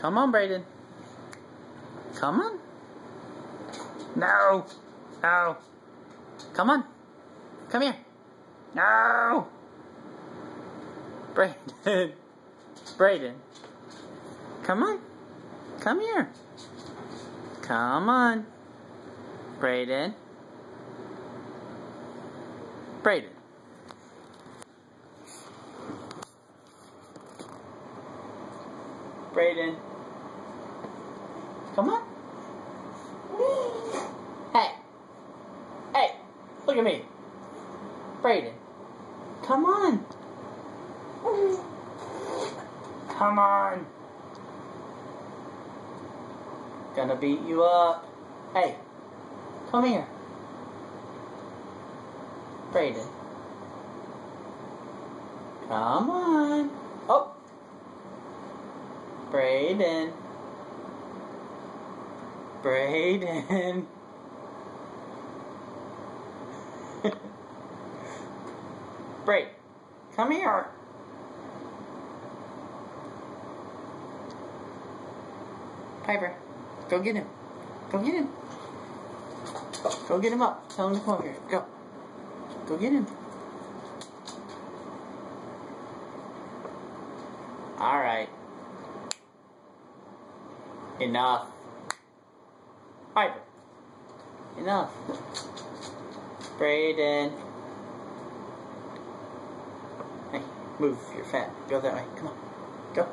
Come on, Brayden. Come on. No. No. Come on. Come here. No. Brayden. Brayden. Come on. Come here. Come on. Brayden. Brayden. Brayden. Come on. Hey. Hey. Look at me. Brayden. Come on. Come on. Gonna beat you up. Hey. Come here. Brayden. Come on. Oh. Brayden. Brayden. Brayden. Come here. Piper. Go get him. Go get him. Go get him up. Tell him to come over here. Go. Go get him. Alright. Enough. Piper. Enough. Brayden. Hey, move. You're fat. Go that way. Come on. Go.